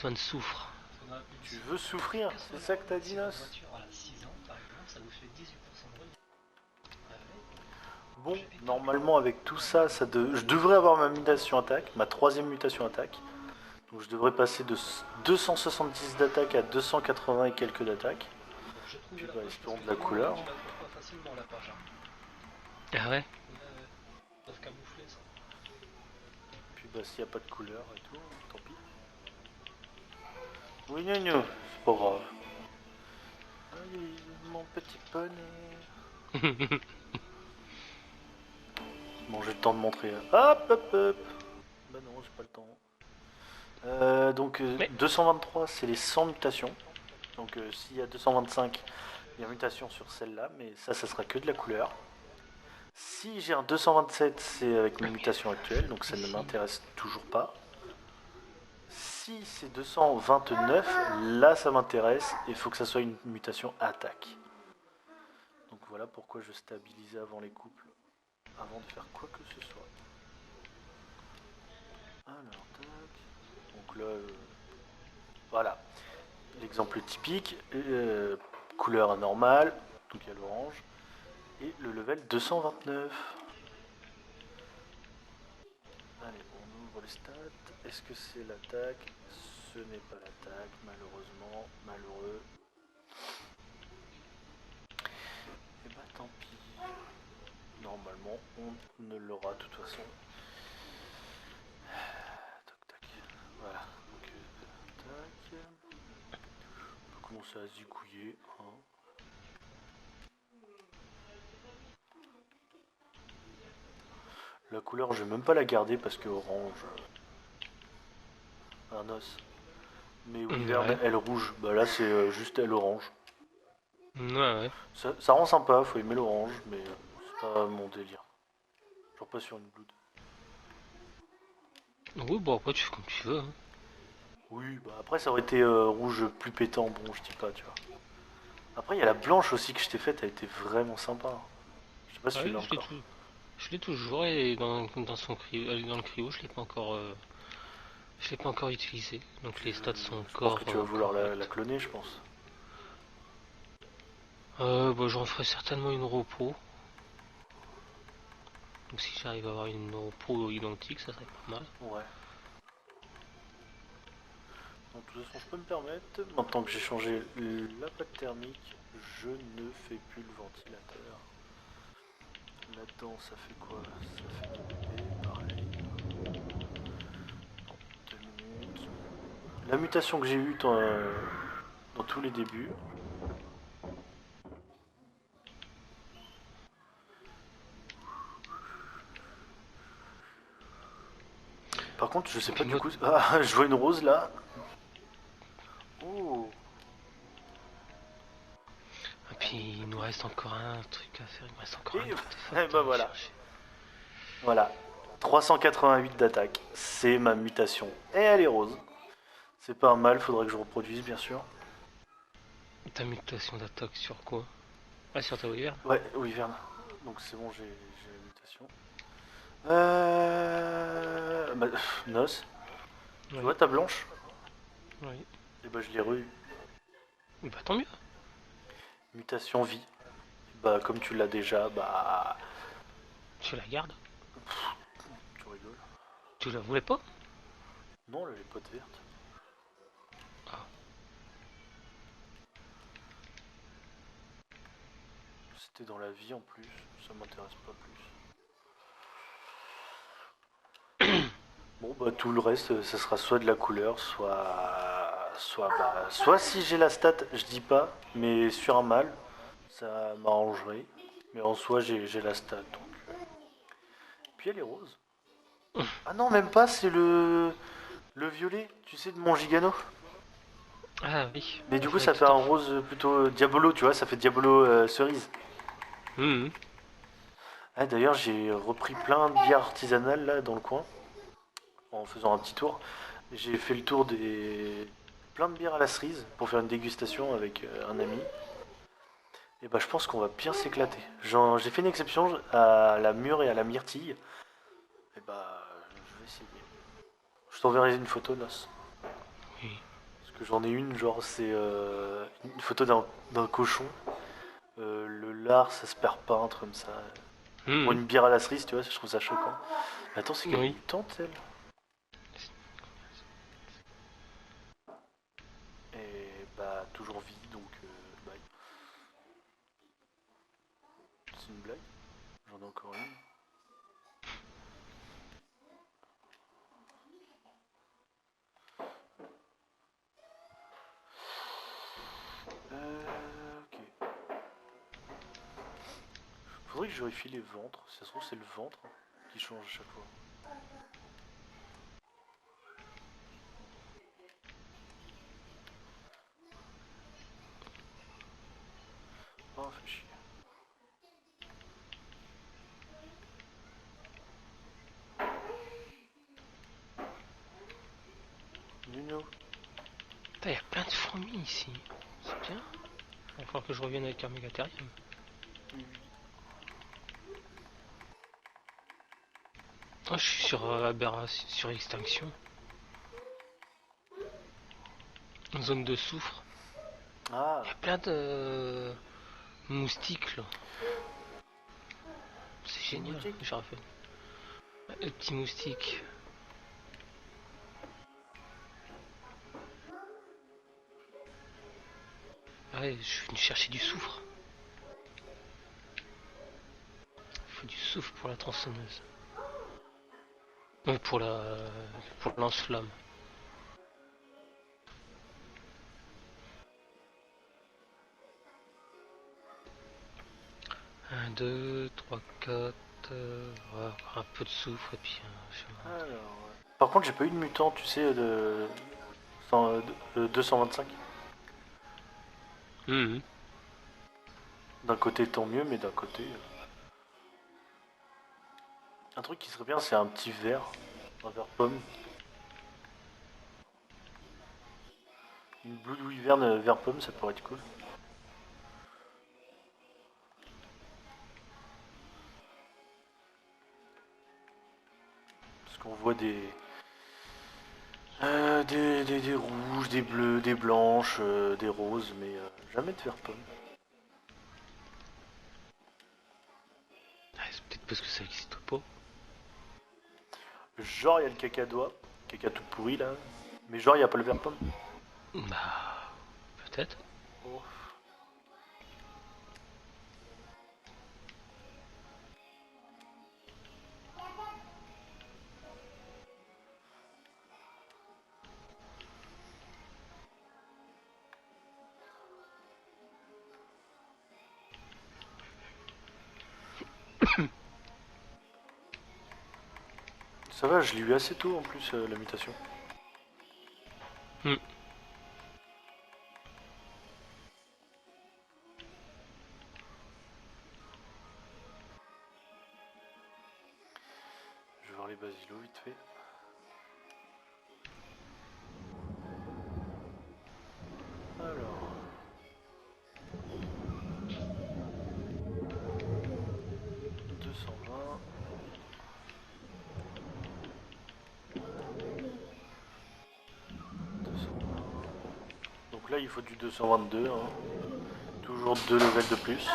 besoin de soufre. Tu veux souffrir, c'est ça que t'as dit, Nos? Bon, normalement avec tout ça, je devrais avoir ma mutation attaque, ma troisième mutation attaque. Donc je devrais passer de 270 d'attaque à 280 et quelques d'attaque. Puis bah, espérons de la couleur. Ah ouais. Puis bah s'il n'y a pas de couleur et tout, tant pis. Oui, gna, c'est pas grave. Allez, mon petit poney. Bon, j'ai le temps de montrer. Hop, hop, hop. Bah non, j'ai pas le temps. Donc Mais 223, c'est les 100 mutations. Donc s'il y a 225, il y a mutation sur celle-là, mais ça sera que de la couleur. Si j'ai un 227, c'est avec mes mutations actuelles, donc ça ne m'intéresse toujours pas. Si c'est 229, là ça m'intéresse, et il faut que ça soit une mutation attaque. Donc voilà pourquoi je stabilisais avant les couples, avant de faire quoi que ce soit. Alors, tac. Donc là, voilà. L'exemple typique, couleur normale, donc il y a l'orange, et le level 229. Allez, on ouvre les stats. Est-ce que c'est l'attaque? Ce n'est pas l'attaque, malheureusement. Malheureux. Et bah tant pis. Normalement, on ne l'aura de toute façon. Tac, tac. Voilà. Donc, tac. On peut commencer à zigouiller. Hein. La couleur, je vais même pas la garder parce que orange. Un os. Mais Wyvern, ouais. elle rouge. Bah là, c'est juste elle orange. Ouais. Ça rend sympa, faut aimer l'orange, mais c'est pas mon délire. Genre pas sur une blood. Oui, bon après tu fais comme tu veux. Hein. Oui, bah après ça aurait été rouge plus pétant, bon je dis pas, tu vois. Après il y a la blanche aussi que je t'ai faite, elle était vraiment sympa. Je sais pas si tu Ouais, l'as encore. je l'ai toujours et dans son cryo, dans le cryo, je l'ai pas encore utilisé. Donc les stats sont Je pense que encore tu vas vouloir la correctes. cloner, je pense. Bah, j'en ferai certainement une repos. Donc si j'arrive à avoir une repos identique, ça serait pas mal. Ouais. Donc, de toute façon je peux me permettre, maintenant que j'ai changé la pâte thermique, je ne fais plus le ventilateur. Là-dedans ça fait quoi? Ça fait mon épée, pareil. 2 minutes. La mutation que j'ai eue dans tous les débuts. Par contre, je sais Et pas puis du moi, coup. Ah, je vois une rose là. Oh. et puis il nous reste encore un truc à faire. Il me reste encore un Et, et artefact à bah aller voilà. chercher. Voilà. 388 d'attaque. C'est ma mutation. Et elle est rose. C'est pas un mal, faudrait que je reproduise bien sûr. Ta mutation d'attaque sur quoi? Ah, sur ta wyvern. Ouais, Wyvern. Donc c'est bon, j'ai la mutation. Bah, Nos. Tu vois Oui, ta blanche? oui. Et bah je l'ai re. Bah tant mieux. Mutation vie. Bah comme tu l'as déjà, bah. Tu la gardes. Tu rigoles. Tu la voulais pas? Non, elle est pas verte. Ah. C'était dans la vie en plus, ça m'intéresse pas plus. Bon bah tout le reste, ça sera soit de la couleur, soit si j'ai la stat, je dis pas, mais sur un mâle, ça m'arrangerait. Mais en soi j'ai la stat donc. Puis elle est rose. Ah non même pas, c'est le violet, tu sais de mon gigano. Ah oui. Mais du coup Avec ça fait tout un en... rose plutôt diabolo, tu vois, ça fait diabolo cerise. Mmh. Ah, d'ailleurs j'ai repris plein de bières artisanales là dans le coin en faisant un petit tour. J'ai fait le tour des plein de bières à la cerise pour faire une dégustation avec un ami. Et bah je pense qu'on va bien s'éclater. J'ai fait une exception à la mûre et à la myrtille. Et bah je vais essayer. Je t'enverrai une photo, Nos. Oui. Parce que j'en ai une, genre c'est une photo d'un cochon. Le lard, ça se perd pas, un truc comme ça. Pour une bière à la cerise, tu vois, je trouve ça choquant. Mais attends, c'est quelle Oui. mutante, elle? Et bah, toujours vie, donc bye. C'est une blague? J'en ai encore une. Ok. Faudrait que je vérifie les ventres. Si ça se trouve, c'est le ventre qui change à chaque fois. Oh, fait chier. Nuno. Putain, y a plein de fourmis ici. C'est bien. Il va falloir que je revienne avec un mégatherium. Oh, je suis sur sur extinction. Zone de soufre. Ah, Il y a plein de moustiques là. C'est génial. moustiques. J'ai refait. Le petit moustique. Ouais, je suis venu chercher du soufre. Il faut du soufre pour la tronçonneuse. Pour lance-flamme. 1, 2, 3, 4. Ouais, encore un peu de soufre et puis. Alors, ouais. Par contre, j'ai pas eu de mutant, tu sais, de 225. Mhm. D'un côté, tant mieux, mais d'un côté. Un truc qui serait bien, c'est un petit verre. Un verre pomme. Une Blue Wyvern vert pomme, ça pourrait être cool. Parce qu'on voit des rouges, des bleus, des blanches, des roses, mais jamais de vert pomme. Ah, c'est peut-être parce que ça existe pas. Genre, il y a le cacadois, caca tout pourri là. Mais genre, il n'y a pas le vert pomme. Bah. Peut-être. Oh. Ça va, je l'ai eu assez tôt en plus, la mutation. Hmm. Je vais voir les basilos vite fait. Alors. 220. Donc là, il faut du 222. Hein. Toujours 2 levels de plus.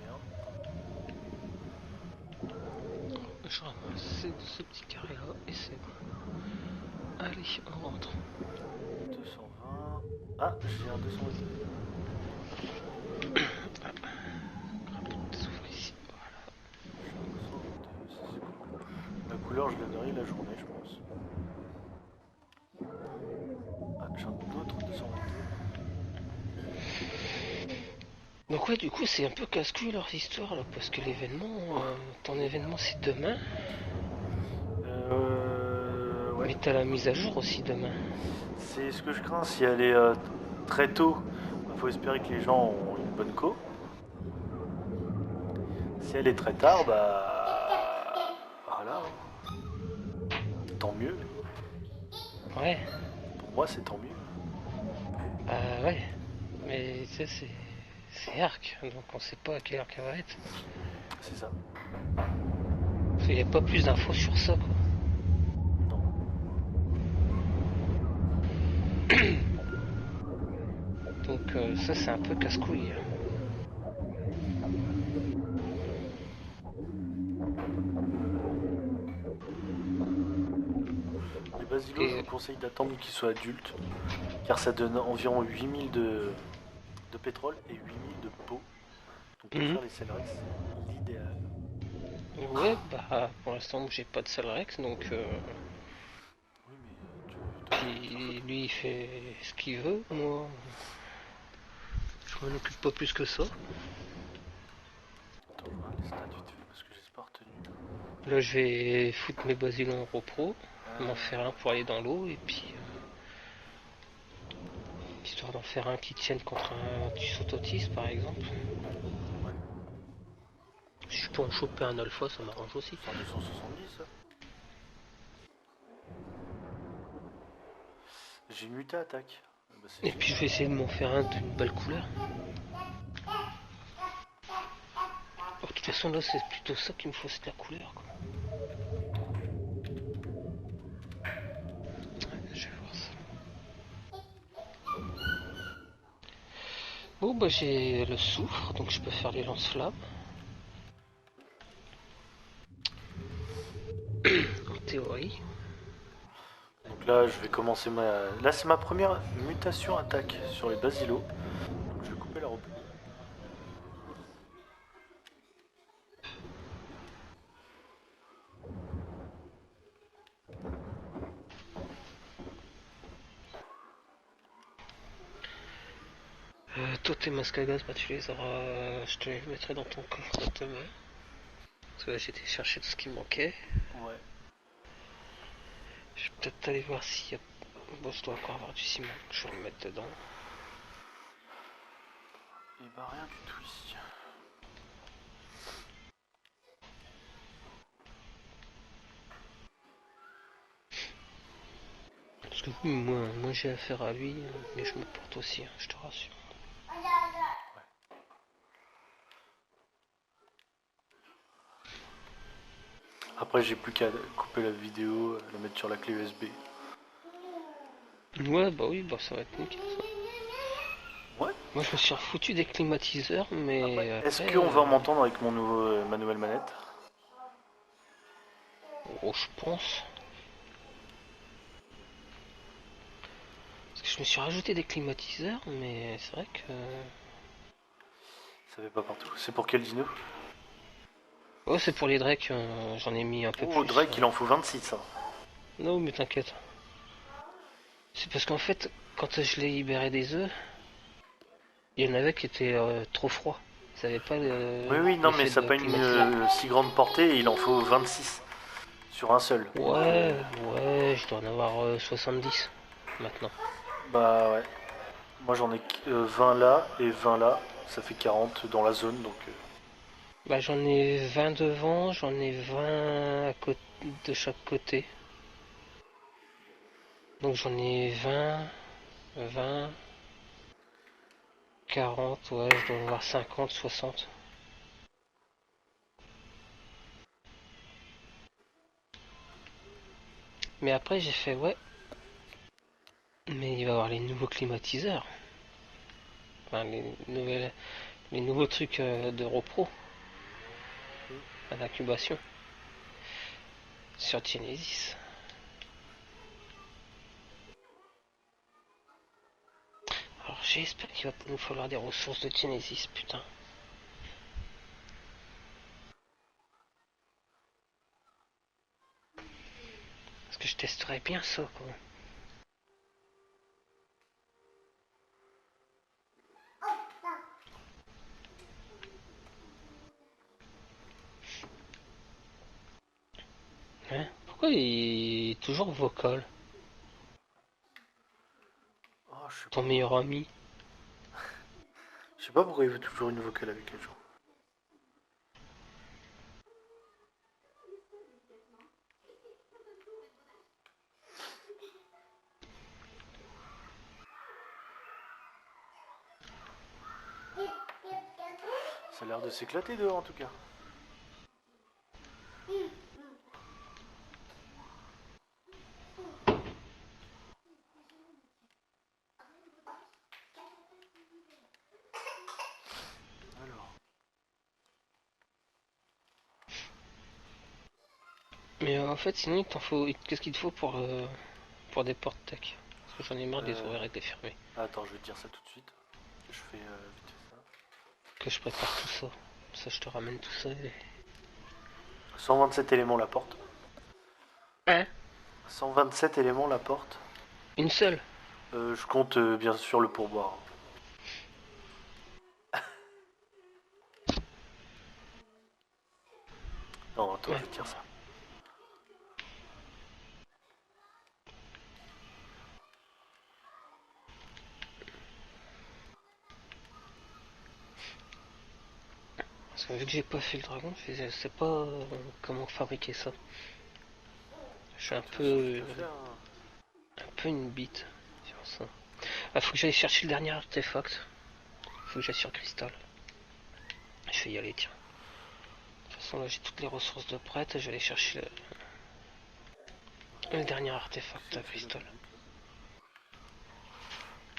Merde. Je ramasse ce petit carré là et c'est bon. Allez, on rentre. 220. Ah, j'ai un 222. Un peu de soufre ici. J'ai un 222, ça c'est cool. La couleur, je la verrai la journée, je pense. Ah, j'ai un autre 222. Donc ouais, du coup, c'est un peu casse-couille leur histoire là, parce que l'événement, ton événement c'est demain, Ouais. mais t'as la mise à jour aussi demain. C'est ce que je crains. Si elle est très tôt, il faut espérer que les gens ont une bonne co. Si elle est très tard, bah. Voilà. Tant mieux. Ouais, Pour moi, c'est tant mieux. ouais, mais tu sais, c'est arc, donc on sait pas à quelle heure qu'elle va être. C'est ça. Il n'y a pas plus d'infos sur ça quoi. ça c'est un peu casse-couille. Les basilos, je Et vous conseille d'attendre qu'ils soient adultes, car ça donne environ 8000 de pétrole et 8000 de peau. Donc pour Mhm. faire les Celerex, c'est l'idéal. Ouais, bah pour l'instant j'ai pas de Salrex, donc Oui, mais toi, tu t'en puis foutre. lui il fait ce qu'il veut, moi je m'en occupe pas plus que ça. Attends, hein, les stats vite fait, parce que j'ai pas retenu. Là je vais foutre mes basilons en repro, m'en faire un Euh, pour aller dans l'eau, et puis histoire d'en faire un qui tienne contre un Tussototis par exemple. ouais, Si je peux en choper un alpha, ça m'arrange aussi. c'est un 270 ça. J'ai une muta attaque. Ah bah, c'est Et puis je génial. vais essayer de m'en faire un d'une belle couleur. Oh, de toute façon là c'est plutôt ça qu'il me faut, c'est la couleur quoi. Je vais voir ça. Bon bah j'ai le soufre, donc je peux faire les lance-flammes. En théorie. Donc là, je vais commencer ma. Là, c'est ma première mutation attaque sur les basilos. Donc je vais couper la repos. Toi tes masques à gaz, bah tu les auras. Je te les mettrai dans ton coffre demain. Parce que là j'étais chercher tout ce qui me manquait. Ouais. Je vais peut-être aller voir s'il y a. Bon, je dois encore avoir du ciment, donc je vais le mettre dedans. Et bah rien du tout ici. Parce que oui, moi j'ai affaire à lui, mais je me porte aussi, hein, je te rassure. Après, j'ai plus qu'à couper la vidéo, la mettre sur la clé USB. Ouais, bah oui, bah ça va être nickel ça. Ouais. Moi je me suis refoutu des climatiseurs, Après, mais est-ce après. qu'on va m'entendre avec mon nouveau, ma nouvelle manette? Oh, je pense. Parce que je me suis rajouté des climatiseurs, mais c'est vrai que. Ça fait pas partout. C'est pour quel dino? Oh, c'est pour les Drake, j'en ai mis un peu Oh, plus. Drake, il en faut 26. Hein. Non, mais t'inquiète. C'est parce qu'en fait, quand je l'ai libéré des œufs, il y en avait qui étaient trop froids. Ça n'avait pas Oui, oui, non, mais l'effet ça n'a de pas une climatiseur. si grande portée et il en faut 26 sur un seul. Donc, Ouais, je dois en avoir 70 maintenant. bah ouais. Moi, j'en ai 20 là et 20 là. Ça fait 40 dans la zone, donc. Bah, j'en ai 20 devant, j'en ai 20 de chaque côté. Donc j'en ai 20, 20, 40, ouais, je dois en avoir 50, 60. Mais après, j'ai fait, ouais, mais il va y avoir les nouveaux climatiseurs. Enfin, les nouveaux trucs d'Europro à l'incubation sur Genesis. Alors j'espère qu'il va nous falloir des ressources de Genesis, putain. Parce que je testerai bien ça, quoi. Hein? Pourquoi il est toujours vocal, Oh, je sais ton pas. meilleur ami? Je sais pas pourquoi il veut toujours une vocale avec les gens. Ça a l'air de s'éclater dehors en tout cas. Mais en fait, sinon, il t'en faut. Qu'est-ce qu'il te faut pour des portes tech? Parce que j'en ai marre de les ouvrir et de les fermer. Attends, je vais te dire ça tout de suite. Je fais vite fait ça. Que je prépare tout ça. Ça, je te ramène tout ça. 127 éléments la porte. Hein? 127 éléments la porte. Une seule? Je compte bien sûr le pourboire. Non, attends, Ouais. je vais te dire ça. Parce que vu que j'ai pas fait le dragon, je sais pas comment fabriquer ça. Je suis De toute façon, je vais te le faire. Hein. un peu une bite sur ça. Ah, faut que j'aille chercher le dernier artefact. Faut que j'aille sur Cristal. Je vais y aller, tiens. De toute façon, là, j'ai toutes les ressources de prête. Je vais aller chercher le dernier artefact à Cristal.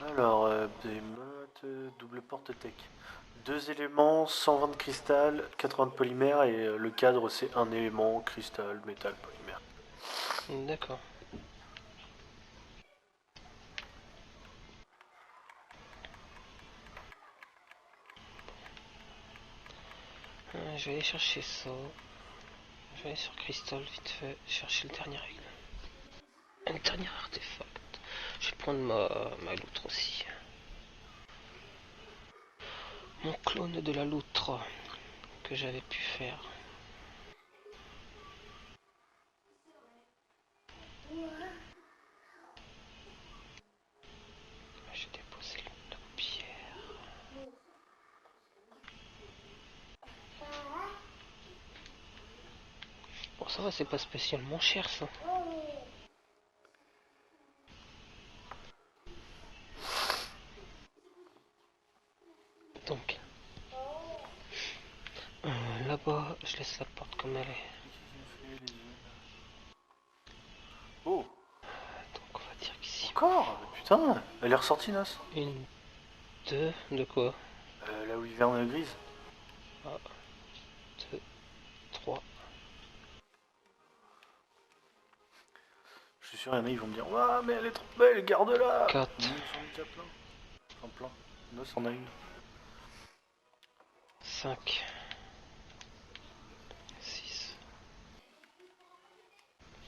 Alors, des modes, double porte tech. 2 éléments, 120 de cristal, 80 de polymère et le cadre c'est un élément, cristal, métal, polymère. D'accord. Je vais aller chercher ça. Je vais aller sur Crystal vite fait, chercher le dernier aigle. Un dernier artefact. Je vais prendre ma loutre aussi. Mon clone de la loutre que j'avais pu faire. J'ai déposé la pierre. Bon, ça va, c'est pas spécialement cher ça. Donc, là-bas, je laisse la porte comme elle est. Oh, Donc, on va dire qu'ici. encore? Putain, elle est ressortie, Nos. Une, deux, de quoi? La wyverne grise. Ah, deux, trois. Je suis sûr, il y en a, ils vont me dire Waouh, mais elle est trop belle, garde-la. 4, J'en ai déjà plein. Enfin, plein. Nos en a une. 5, 6,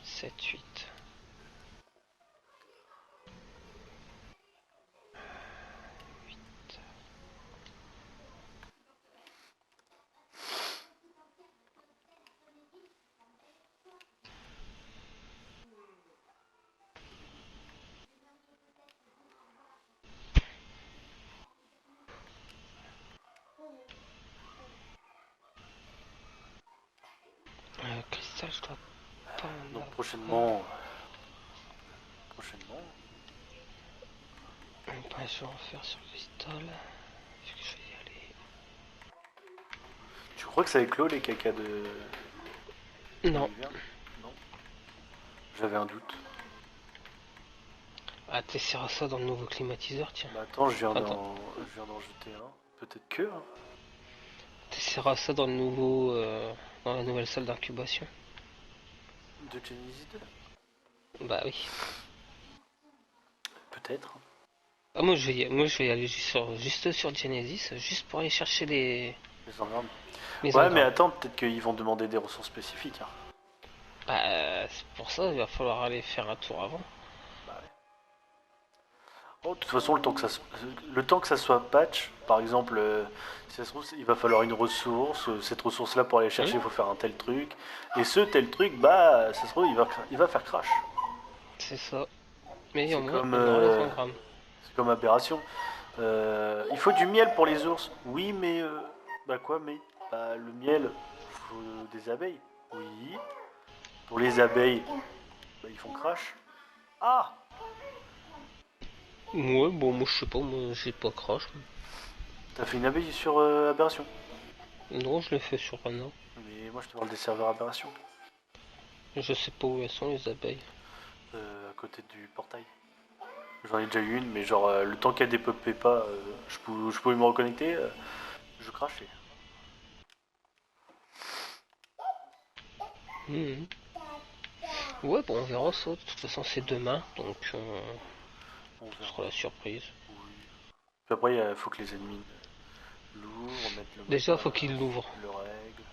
7, 8. Cristal, je dois pas en Donc avoir. prochainement. Bah, je vais en faire sur Cristal. Vu que je vais y aller. Tu crois que ça éclot les cacas de Non. wyverne? Non. J'avais un doute. Ah, t'essaieras ça dans le nouveau climatiseur, tiens. Bah attends, Attends. je viens d'en jeter un. Peut-être que. Hein. T'essaieras ça dans le nouveau. Dans la nouvelle salle d'incubation. De Genesis 2. Bah oui. Peut-être. Ah, moi je vais y aller juste sur Genesis, juste pour aller chercher Les engrammes. les Ouais, mais engrammes. attends, peut-être qu'ils vont demander des ressources spécifiques. Hein. Bah, c'est pour ça, il va falloir aller faire un tour avant. Bah ouais. Oh, de toute façon, le temps que ça soit patch, par exemple, si ça se trouve, il va falloir une ressource. Cette ressource-là, pour aller chercher, il faut faire un tel truc. Et ce tel truc, bah, ça se trouve, il va faire crash. C'est ça. Mais au C'est moins, comme, on aura les engrammes. c'est comme aberration. Il faut du miel pour les ours. Oui, mais bah quoi, mais bah, le miel, il faut des abeilles. Oui. Pour les abeilles, bah, ils font crash. Ah, Ouais, bon, moi je sais pas, moi j'ai pas crash. t'as fait une abeille sur aberration. Non, je l'ai fait sur un an. Mais moi, je te parle des serveurs aberration. Je sais pas où elles sont les abeilles. À côté du portail. J'en ai déjà eu une, mais genre le temps qu'elle dépopait pas, je pouvais me reconnecter, je crachais. Mhm. Ouais, bon, on verra ça. De toute façon, c'est demain, donc On ce verra. sera la surprise. Oui. Puis après, il faut que les ennemis l'ouvrent, mettent le mot de Déjà, faut passe, qu'ils l'ouvrent. le règle.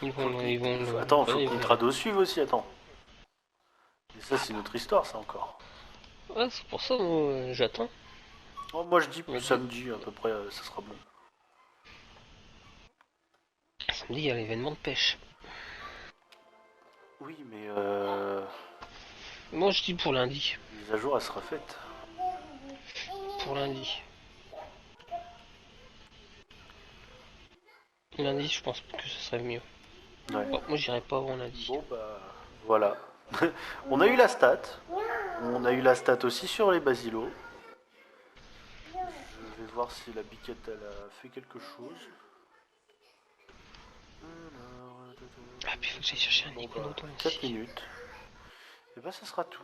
Ils Faut, vont, ils vont attends, faut l'ouvrir, que Micrado suive aussi, attends. Et ça, c'est notre histoire, ça encore. Ouais, c'est pour ça, moi, j'attends. Oh, moi, je dis Mais samedi, à peu près, ça sera bon. samedi, il y a l'événement de pêche. Oui, mais Moi, je dis pour lundi. la mise à jour, elle sera faite. Pour lundi. Lundi, je pense que ce serait mieux. Ouais. Bon, moi, j'irai pas avant lundi. Bon, bah, voilà. On a eu la stat. On a eu la stat aussi sur les basilos. Je vais voir si la biquette, elle a fait quelque chose. Ah, puis il faut que j'aille chercher un Bon, iguanodon bah, aussi. 4 minutes. Et bah, ça sera tout.